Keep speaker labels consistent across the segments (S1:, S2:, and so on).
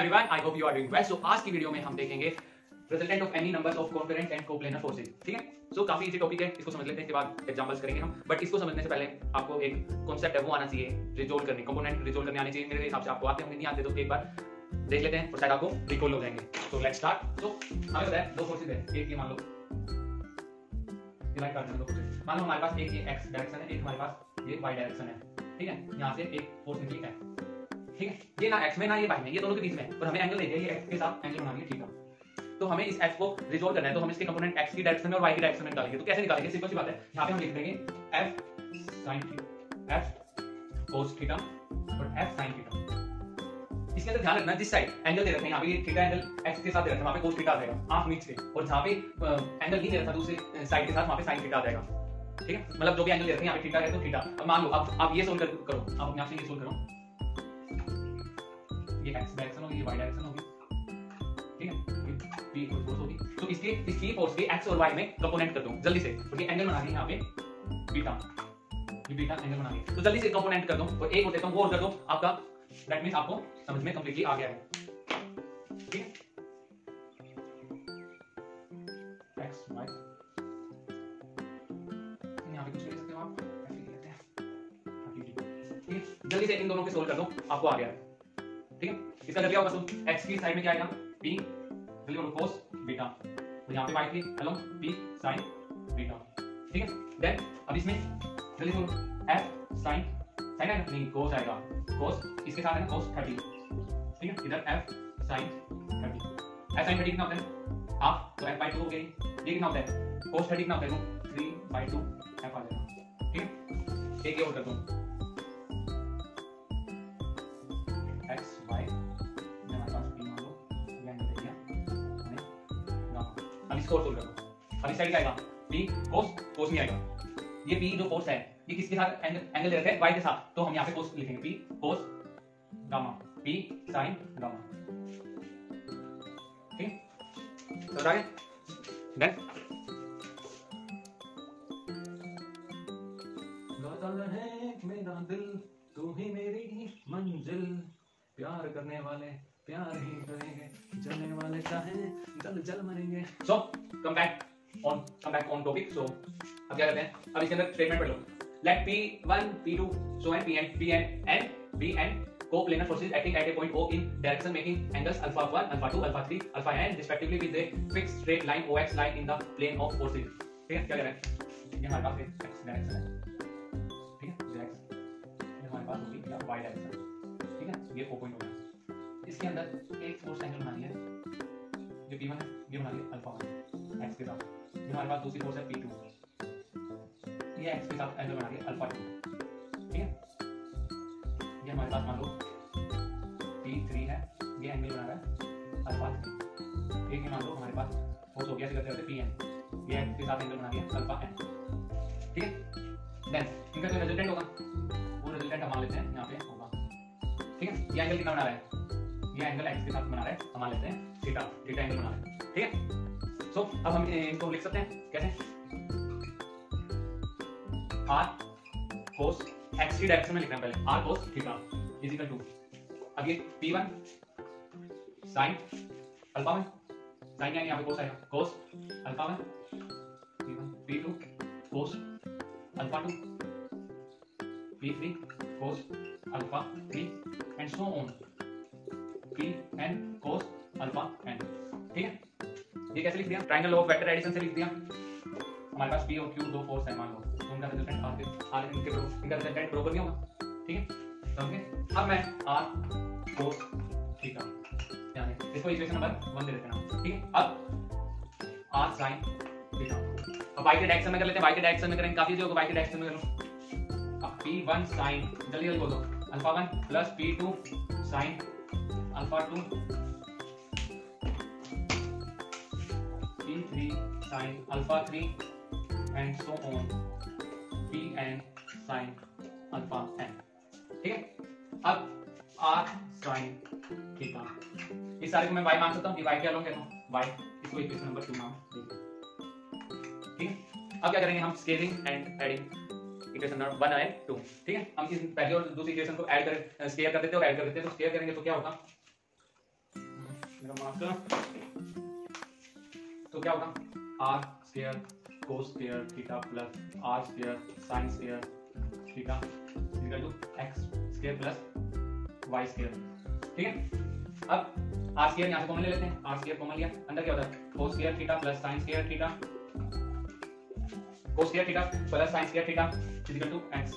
S1: everyone, I hope you are doing well. So आज की video में हम देखेंगे resultant of any numbers of concurrent and coplanar forces. ठीक है, सो काफी इजी टॉपिक है, इसको समझ लेते हैं, इसके बाद एग्जांपल्स करेंगे हम। बट इसको समझने से पहले आपको एक कॉन्सेप्ट है वो आना चाहिए, रिजोल्व करने, कंपोनेंट रिजोल्व करने आने चाहिए। मेरे हिसाब से आपको आते होंगे, नहीं आते तो एक बार देख लेते हैं और शायद आपको रिकॉल हो जाएंगे। So let's start. सो हमें पता है दो फोर्सेज है, एक ये मान लो डिवाइड कर दो फोर्सेज। मान लो हमारे पास एक ये x डायरेक्शन है, एक हमारे पास ये y डायरेक्शन है। ठीक है, यहां से एक फोर्स निकली है। ठीक है, ये ना x में ना ये y में, ये दोनों के बीच में, और हमें एंगल दे दिया, ये x के साथ एंगल बना लिया। ठीक है, तो हमें इस f को रिजोल्व करना है, तो हम इसके कंपोनेंट x की डायरेक्शन में और y की डायरेक्शन में निकालेंगे। तो कैसे निकालेंगे? सिंपल सी बात है, यहां पे हम लिख देंगे f sin theta, f cos theta और f sin थीटा। इसके अंदर ध्यान रखना, जिस साइड एंगल दे रखे हैं, यहाँ पे ये थीटा एंगल x के साथ दे रखा है, वहां पे cos थीटा आ जाएगा आंख नीचे, और जहां पे एंगल नहीं दे रखा दूसरे साइड के साथ, वहां पे sin थीटा आ जाएगा। ठीक है, मतलब जो भी एंगल दे रखे हैं, यहाँ पे थीटा है तो थीटा। अब मान लो आप ये सोल्व करो, आप अपने आप से ये सोल्व करो, ये x डायरेक्शन होगी, ये y डायरेक्शन होगी। ठीक है, ये p इक्वल फोर्स होगी, तो इसकी फोर्स के x और y में कंपोनेंट कर दूं जल्दी से, क्योंकि एंगल बना दिए यहाँ पे बीटा, ये बीटा एंगल बना दिए, तो जल्दी से कंपोनेंट कर दूं और एक और देता हूं, वो और कर दो आपका, दैट मींस आपको समझ में कंप्लीटली आ गया है। ठीक है, x y यहाँ पे कुछ ले सकते हो आप, ऐसे ही लेते हैं। ठीक है, जल्दी से इन दोनों को सोल्व कर दो, आपको आ गया है। ठीक है, इसका क्या होगा? सुन, x की साइड में क्या आएगा? p जल्दी बोलो, cos बीटा, और यहाँ पे y की अलोंग p sin बीटा। ठीक है, देन अब इसमें जल्दी बोलो f sin आएगा नहीं, cos आएगा, cos इसके साथ है ना cos 30। ठीक है, इधर f sin 30, f sin 30 कितना होता है? हाफ, तो f by 2 हो गया। ये कितना होता है? cos 30 कितना होता है? 3/2 f आ जाएगा। ठीक है, एक और कर दूं, x y हमारे पास p मान लो, ये एंगल दे दिया हमने। अब इसको और सोल्व कर दो, अब इस साइड क्या आएगा? p cos नहीं आएगा, ये p जो फोर्स है ये किसके साथ एंगल दे रखा है? y के साथ, तो हम यहाँ पे cos लिखेंगे, p cos gamma, p sin gamma. ठीक, तो आगे देन गाता रहे मेरा दिल, तू ही मेरी मंजिल, प्यार करने वाले प्यार ही करेंगे, जलने वाले चाहे जल जल मरेंगे। So come back on topic. So अब क्या करते हैं? अब इसके अंदर स्टेटमेंट पढ़ लो। Let P1 P2 so and P and coplanar forces acting at a point O in direction making angles alpha 1 alpha 2 alpha 3 alpha n respectively with a fixed straight line OX line in the plane of forces। ठीक है, क्या कह रहे हैं? ये हमारे पास x direction है। ठीक है, ये x, ये हमारे पास होगी क्या? y direction. ठीक है, ये O पॉइंट हो गया। इसके अंदर एक फोर्स एंगल बना लिया है, जो P1 है, ये बना लिया अल्फा 1 x के साथ। ये हमारे पास दूसरी फोर्स है P2, ये x के साथ एंगल बना लिया अल्फा 2। ठीक है, ये हमारे पास मान लो P3 है, ये एंगल बना रहा है अल्फा 3। एक ही मान लो हमारे पास फोर्स हो गया, ऐसे करते करते Pn, ये x के साथ एंगल बना लिया अल्फा n। ठीक है, देन इनका जो रिजल्टेंट होगा वो रिजल्टेंट हम मान लेते हैं यहाँ पे होगा। ठीक है, ये एंगल कितना बना रहा है? ये एंगल x के साथ बना रहा है, हम मान लेते हैं थीटा, थीटा एंगल बना रहा है। ठीक है, सो अब हम इनको लिख सकते हैं कैसे? r cos x की डायरेक्शन में लिखना है पहले, r cos theta is equal to, अब ये p1 sin अल्फा 1, sin यानी यहाँ पे cos आएगा, cos alpha 1 p1, p2 cos alpha 2, p3 cos alpha 3 and so on, pn cos alpha n। ठीक है, ये कैसे लिख दिया? Triangle law of vector addition से लिख दिया। हमारे पास p और q दो फोर्स है मान लो, तो उनका रिजल्टेंट r इनका रिजल्टेंट बराबर नहीं होगा। ठीक है, समझे? अब मैं r cos थीटा, यानी इसको इक्वेशन नंबर 1 दे देते हैं। ठीक है, अब r sin थीटा, अब y के डायरेक्शन में कर लेते हैं, y के डायरेक्शन में करेंगे, काफी इजी होगा, y के डायरेक्शन में कर लो। अब p1 sin, जल्दी जल्दी बोलो, alpha 1 plus p2 sin alpha 2 p3 sin alpha 3 and so on pn sin alpha n। ठीक है, अब r sin थीटा, इस सारे को मैं y मान सकता हूँ, ये y क्या लॉन्ग है तो y, इसको इक्वेशन नंबर 2 नाम देंगे। ठीक है, अब क्या करेंगे हम? Scaling and adding equation number 1 और 2। ठीक है, हम इस पहली और दूसरी इक्वेशन को ऐड कर स्केयर कर देते हैं और ऐड कर देते हैं। तो स्केयर करेंगे तो क्या होगा? मेरा मास्टर। तो क्या होगा, R square cos square theta plus R square sine square theta equal to X square plus Y square. ठीक है, अब आर स्क्वायर यहाँ से कॉमन ले लेते हैं, आर स्क्वायर कॉमन लिया, अंदर क्या होता है cos square theta plus sine square theta, cos square theta plus sine square theta equal to X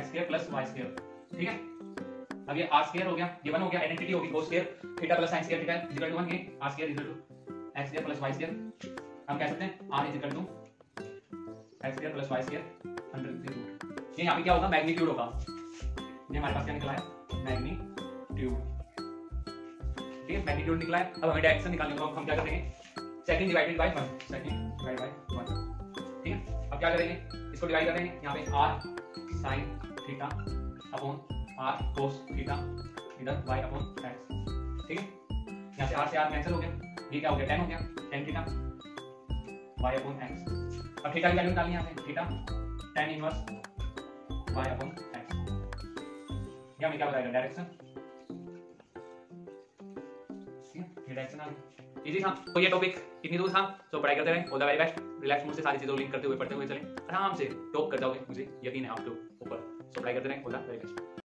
S1: square plus Y square. ठीक है, अब ये आर स्क्वायर हो गया, ये 1 हो गया, आइडेंटिटी होगी cos square theta plus sine square theta equal to 1, ये R square equal to X square plus Y square. हम कह सकते हैं R equal to X square plus Y square under root. ये यहाँ पे क्या होगा, मैग्नीट्यूड होगा, ये हमारे पास क्या निकला है मैग्नीट्यूड। ठीक है, मैग्नीट्यूड निकला है। अब हमें डायरेक्शन निकालने को हम क्या करेंगे, second divided by 1, second divide by 1। ठीक है, अब क्या करेंगे, इसको डिवाइड कर रहे हैं, यहाँ पे r sin theta upon r cos theta इधर y अपॉन x। ठीक है, यहाँ से r से r कैंसिल हो गया, ये क्या हो गया tan हो गया, tan theta y upon x। अब थीटा की वैल्यू निकालनी है यहाँ पे, theta tan inverse y upon x। ये हमें क्या बताएगा, डायरेक्शन। ठीक है, ये डायरेक्शन आ गई, इजी था। तो ये टॉपिक इतनी दूर था, तो पढ़ाई करते रहे, all the very best. Relax mood से सारी चीजों लिंक करते हुए पढ़ते हुए चलें, आराम से टॉप कर जाओगे, मुझे यकीन है आप लोग ऊपर। सो पढ़ाई करते रहे, ऑल द वेरी बेस्ट।